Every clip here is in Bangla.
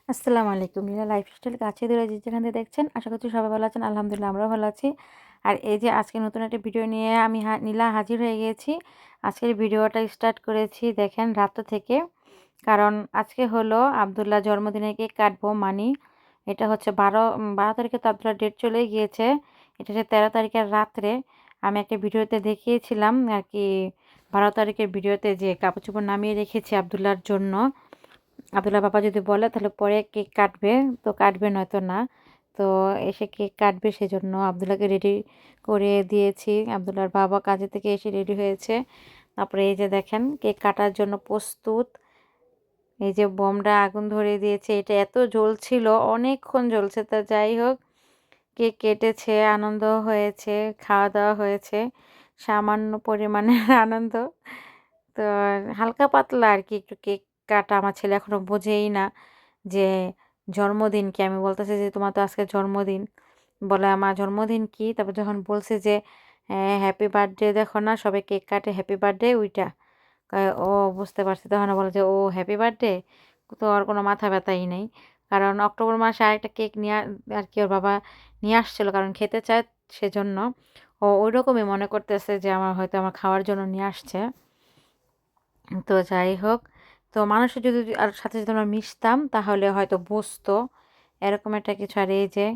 আসসালামু আলাইকুম। লীলা লাইফস্টাইল কাছে দূরে যে যেখান থেকে দেখছেন, আশা করছি সবাই ভালো আছেন। আলহামদুলিল্লাহ আমরাও ভালো আছি। আর এই যে আজকে নতুন একটা ভিডিও নিয়ে আমি নীলা হাজির হয়ে গিয়েছি। আজকের ভিডিওটা স্টার্ট করেছি দেখেন রাত থেকে। কারণ আজকে হলো আব্দুল্লাহ জন্মদিনের কেক কাটবো এটা হচ্ছে 12 তারিখে তো আব্দুল্লাহ ডেট চলেই গিয়েছে। এটা হচ্ছে 13 তারিখের রাত্রে। আমি একটা ভিডিওতে দেখিয়েছিলাম আর কি 12 তারিখের ভিডিওতে যে কাপড় চোপড় নামিয়ে রেখেছি আব্দুল্লাহর জন্য। আব্দুল্লাহ বাবা যদি বলে তাহলে পরে কেক কাটবে, তো কাটবে নয়তো না। তো এসে কেক কাটবে সেজন্য আব্দুল্লাহকে রেডি করে দিয়েছি। আব্দুল্লাহর বাবা কাজে থেকে এসে রেডি হয়েছে। তারপরে এই যে দেখেন কেক কাটার জন্য প্রস্তুত। এই যে বোমটা আগুন ধরিয়ে দিয়েছে, এটা এত জ্বলছিল, অনেকক্ষণ জ্বলছে। তা যাই হোক, কেক কেটেছে, আনন্দ হয়েছে, খাওয়া দাওয়া হয়েছে, সামান্য পরিমাণের আনন্দ। তো হালকা পাতলা আর কি একটু কেক কাটা। আমার ছেলে এখনো বোঝেই না যে জন্মদিন কি। আমি বলতেছি যে তোমার তো আজকে জন্মদিন। বলে আমার জন্মদিন কি? তারপর যখন বলছে যে হ্যাপি বার্থডে, দেখো না সবাই কেক কাটে, হ্যাপি বার্থডে ওইটা। ও বুঝতে পারছে, তখন বলে যে ও হ্যাপি বার্থডে। তো আর কোনো মাথা ব্যথাই নেই। কারণ অক্টোবর মাসে আরেকটা কেক নিয়ে আর কি ওর বাবা নিয়ে আসছিল, কারণ খেতে চায় সেজন্য। ও ওই রকমই মনে করতেছে যে আমার খাওয়ার জন্য নিয়ে আসছে। তো যাই হোক, তো মানুষের যদি আর সাথে যদি আমরা মিশতাম তাহলে হয়তো বুঝতো এরকম একটা কিছু। আর এই যে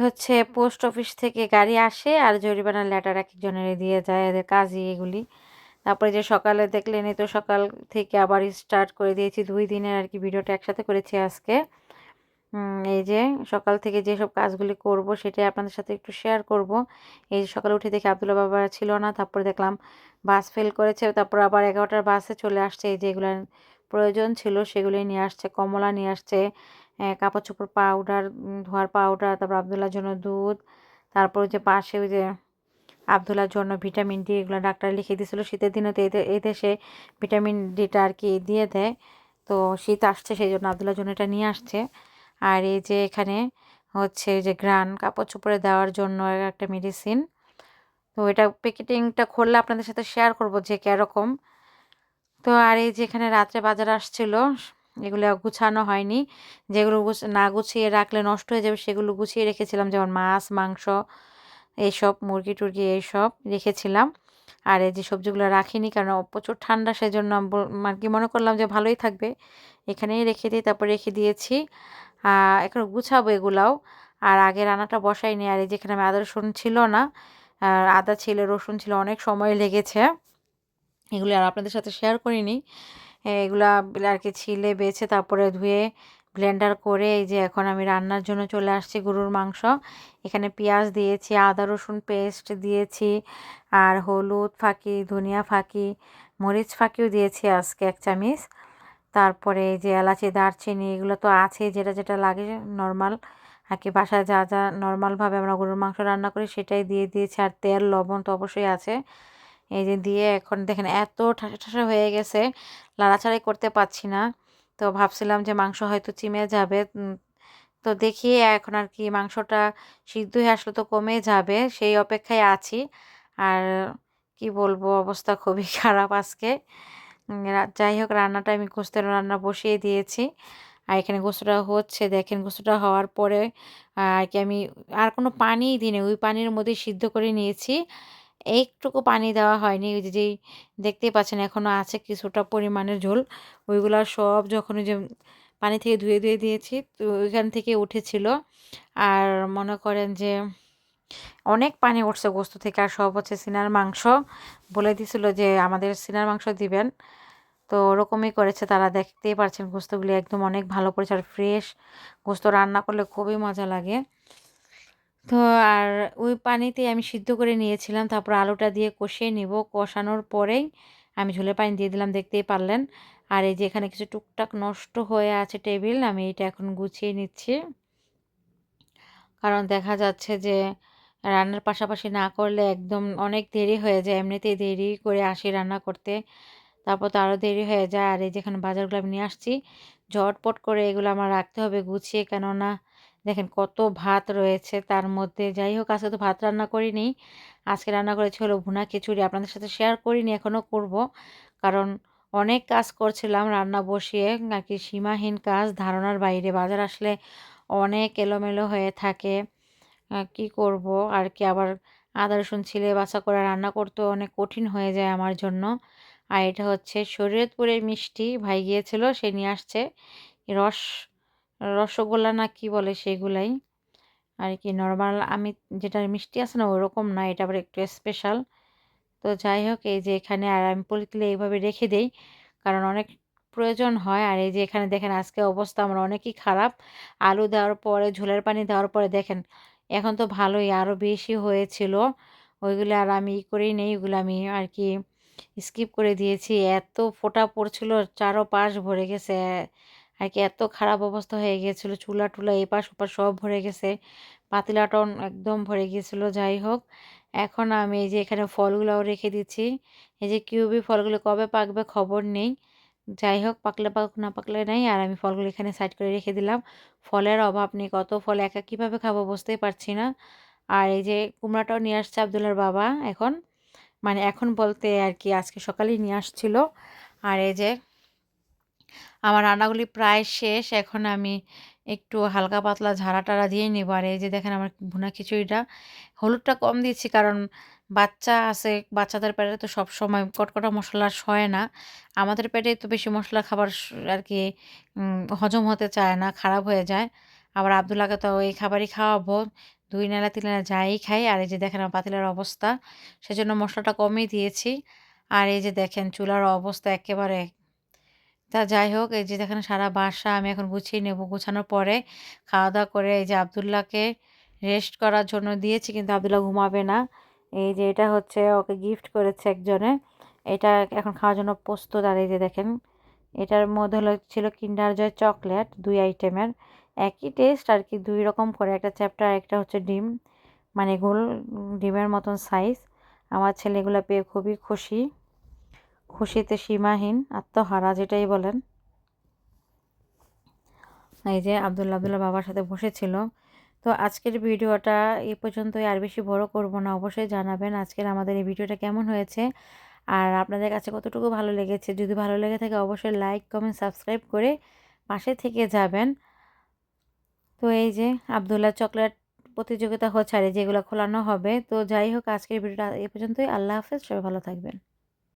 হচ্ছে পোস্ট অফিস থেকে গাড়ি আসে আর জরিমানার লেটার এক একজনের দিয়ে যায়, এদের কাজই এগুলি। তারপরে যে সকালে দেখলেনই তো, সকাল থেকে আবার স্টার্ট করে দিয়েছি 2 দিনের আর কি ভিডিওটা একসাথে করেছি আজকে। এই যে সকাল থেকে যেসব কাজগুলি করব সেটাই আপনাদের সাথে একটু শেয়ার করব। এই যে সকালে উঠে দেখি আব্দুল্লাহ বাবা ছিল না, তারপরে দেখলাম বাস ফেল করেছে, তারপর আবার 11টার বাসে চলে আসছে। এই যে এগুলার প্রয়োজন ছিল সেগুলি নিয়ে আসছে, কমলা নিয়ে আসছে, কাপড় চোপড় পাউডার, ধোয়ার পাউডার, তারপর আব্দুল্লাহর জন্য দুধ, তারপর যে পাশে ওই যে আব্দুল্লাহর জন্য ভিটামিন ডি, এগুলো ডাক্তার লিখে দিয়েছিল। শীতের দিনে তো এই দেশে ভিটামিন ডিটা আর কি দিয়ে দেয়। তো শীত আসছে সেই জন্য আব্দুল্লাহর জন্য এটা নিয়ে আসছে। আর এই যে এখানে হচ্ছে যে গ্রান কাপড় চোপড়ে দেওয়ার জন্য একটা মেডিসিন। তো এটা প্যাকেটিংটা খুললে আপনাদের সাথে শেয়ার করব যে কীরকম। তো আর এই যে এখানে রাত্রে বাজার আসছিল, এগুলো গুছানো হয়নি। যেগুলো না গুছিয়ে রাখলে নষ্ট হয়ে যাবে সেগুলো গুছিয়ে রেখেছিলাম, যেমন মাছ মাংস এইসব, মুরগি টুরগি এইসব রেখেছিলাম। আর এই যে সবজিগুলো রাখিনি কারণ প্রচুর ঠান্ডা, সেজন্য আর কি মনে করলাম যে ভালোই থাকবে, এখানেই রেখে দিই। তারপর রেখে দিয়েছি। এখন গুছাবো এগুলাও। আর আগে রান্নাটা বসাইনি। আর এই যেখানে আমি আদা রসুন ছিল না, আর আদা ছিল, রসুন ছিল, অনেক সময় লেগেছে। এগুলো আর আপনাদের সাথে শেয়ার করিনি। এগুলা আর কি ছিলে বেছে তারপরে ধুয়ে ব্লেন্ডার করে এই যে এখন আমি রান্নার জন্য চলে আসছি গরুর মাংস। এখানে পেঁয়াজ দিয়েছি, আদা রসুন পেস্ট দিয়েছি, আর হলুদ ফাঁকি, ধনিয়া ফাঁকি, মরিচ ফাঁকিও দিয়েছি আজকে 1 চামচ। তারপরে এই যে এলাচি, দারচিনি, এগুলো তো আছে, যেটা যেটা লাগে নর্মাল আর কি, বাসায় যা যা নর্মালভাবে আমরা গরুর মাংস রান্না করি সেটাই দিয়ে দিয়েছি। আর তেল লবণ তো অবশ্যই আছে। এই যে দিয়ে এখন দেখেন এত ঠাসা ঠাসা হয়ে গেছে, নাড়াচাড়াই করতে পারছি না। তো ভাবছিলাম যে মাংস হয়তো চিমে যাবে। তো দেখি এখন আর কি মাংসটা সিদ্ধ হয়ে আসলে তো কমে যাবে, সেই অপেক্ষায় আছি। আর কি বলবো, অবস্থা খুবই খারাপ আজকে। যাই হোক, রান্নাটা আমি গোস্তের রান্না বসিয়ে দিয়েছি। আর এখানে গোস্তটা হচ্ছে, দেখেন গোস্তটা হওয়ার পরে আর কি আমি আর কোনো পানিই দিইনি, ওই পানির মধ্যে সিদ্ধ করে নিয়েছি। একটুকু পানি দেওয়া হয়নি। ওই যে যেই দেখতেই পাচ্ছেন এখনও আছে কিছুটা পরিমাণের ঝোল, ওইগুলা সব যখন ওই যে পানি থেকে ধুয়ে ধুয়ে দিয়েছি তো ওইখান থেকে উঠেছিল। আর মনে করেন যে অনেক পানি উঠছে গোস্ত থেকে। আর সব হচ্ছে সিনার মাংস, বলে দিছিল যে আমাদের সিনার মাংস দিবেন, তো ওরকমই করেছে তারা। দেখতেই পারছেন গোস্তগুলি একদম অনেক ভালো করেছে, আর ফ্রেশ গোস্ত রান্না করলে খুবই মজা লাগে। তো আর ওই পানিতেই আমি সিদ্ধ করে নিয়েছিলাম, তারপর আলুটা দিয়ে কষিয়ে নিব। কষানোর পরেই আমি ঝোলের পানি দিয়ে দিলাম, দেখতেই পারলেন। আর এই যে এখানে কিছু টুকটাক নষ্ট হয়ে আছে টেবিল, আমি এটা এখন গুছিয়ে নিচ্ছি। কারণ দেখা যাচ্ছে যে রান্নার পাশাপাশি না করলে একদম অনেক দেরি হয়ে যায়। এমনিতেই দেরি করে আসি রান্না করতে, তারপর তো আরও দেরি হয়ে যায়। আর এই যেখানে বাজারগুলো আমি নিয়ে আসছি, ঝটপট করে এগুলো আমার রাখতে হবে গুছিয়ে, কেননা দেখেন কত ভাত রয়েছে তার মধ্যে। যাই হোক, আজকে তো ভাত রান্না করিনি, আজকে রান্না করেছি হলো ভুনা খিচুড়ি। আপনাদের সাথে শেয়ার করিনি, এখনও করব, কারণ অনেক কাজ করছিলাম রান্না বসিয়ে আর কি, সীমাহীন কাজ, ধারণার বাইরে। বাজার আসলে অনেক এলোমেলো হয়ে থাকে। কি করব আর কি, আবার আদা রসুন ছিলে বাছা করে রান্না করতেও অনেক কঠিন হয়ে যায় আমার জন্য। আর এটা হচ্ছে শরীয়তপুরের মিষ্টি, ভাই গিয়েছিল, সে নিয়ে আসছে রস রসগোল্লা না কি বলে সেগুলাই আর কি। নর্মাল আমি যেটা মিষ্টি আছে না ওরকম না, এটা আবার একটু স্পেশাল। তো যাই হোক, এই যে এখানে আর আমি পলিথিনে এইভাবে রেখে দেই, কারণ অনেক প্রয়োজন হয়। আর এই যে এখানে দেখেন আজকে অবস্থা আমার অনেকই খারাপ। আলু দেওয়ার পরে, ঝোলের পানি দেওয়ার পরে দেখেন এখন তো ভালোই, আরও বেশি হয়েছিল। ওইগুলো আর আমি করেই নেই, ওগুলো আমি আর কি স্কিপ করে দিয়েছি। এত ফোঁটা পড়ছিল, চারোপাশ ভরে গেছে আর কি, এত খারাপ অবস্থা হয়ে গিয়েছিল। চুলা টুলা এপাশ ওপাশ সব ভরে গেছে, পাতিলাটাও একদম ভরে গিয়েছিল। যাই হোক, এখন আমি এই যে এখানে ফলগুলোও রেখে দিচ্ছি। এই যে কিউবি ফলগুলো কবে পাকবে খবর নেই। যাই হোক, পাকলে পাকুক না পাকলে নেই। আর আমি ফলগুলো এখানে সাইড করে রেখে দিলাম। ফলের অভাব নেই, কত ফল একা কীভাবে খাবো বুঝতেই পারছি না। আর এই যে কুমড়াটাও নিয়ে আসছে আব্দুল্লার বাবা এখন, মানে এখন বলতে আর কি আজকে সকালেই নিয়ে আসছিল। আর এই যে আমার রান্নাগুলি প্রায় শেষ, এখন আমি একটু হালকা পাতলা ঝাড়া টাড়া দিয়ে নেব। আর এই যে দেখেন আমার ভুনা খিচুড়িটা, হলুদটা কম দিচ্ছি কারণ বাচ্চা আছে, বাচ্চাদের পেটে তো সবসময় কটকটা মশলা সয় না। আমাদের পেটে তো বেশি মশলা খাবার আর কি হজম হতে চায় না, খারাপ হয়ে যায়। আবার আব্দুল্লাহকে তো এই খাবারই খাওয়াবো, 2 নেলা 3 নেলা যাই খাই। আর এই যে দেখেন আমার পাতিলের অবস্থা, সেজন্য মশলাটা কমই দিয়েছি। আর এই যে দেখেন চুলার অবস্থা একেবারে। তা যাই হোক, এই যে দেখেন সারা বাসা আমি এখন গুছিয়ে নেব। গুছানোর পরে খাওয়া-দাওয়া করে এই যে আব্দুল্লাহকে রেস্ট করার জন্য দিয়েছি, কিন্তু আব্দুল্লাহ ঘুমাবে না। এই যে এটা হচ্ছে ওকে গিফট করেছে একজনে। এটা এখন খাওয়ার জন্য প্রস্তুত। আর এই যে দেখেন এটার মধ্যে ছিল কিন্ডার জয় চকলেট, 2 আইটেমের। একই টেস্ট আর কি, 2 রকম করে, একটা চ্যাপ্টার একটা হচ্ছে ডিম, মানে গোল ডিমের মতন সাইজ। আমার ছেলে এগুলো পেয়ে খুবই খুশি, খুশিতে সীমাহীন, আত্মহারা যেটাই বলেন। এই যে আব্দুল্লাহ বাবার সাথে বসেছিল। তো আজকের ভিডিওটা এই পর্যন্তই, আর বেশি বড় করব না। অবশ্যই জানাবেন আজকের আমাদের এই ভিডিওটা কেমন হয়েছে আর আপনাদের কাছে কতটুকু ভালো লেগেছে। যদি ভালো লেগে থাকে অবশ্যই লাইক কমেন্ট সাবস্ক্রাইব করে পাশে থেকে যাবেন। তো এই যে আব্দুল্লাহ চকলেট প্রতিযোগিতা হচ্ছে আর যেগুলো খোলানো হবে। তো যাই হোক, আজকের ভিডিওটা এই পর্যন্তই। আল্লাহ হাফেজ, সবাই ভালো থাকবেন।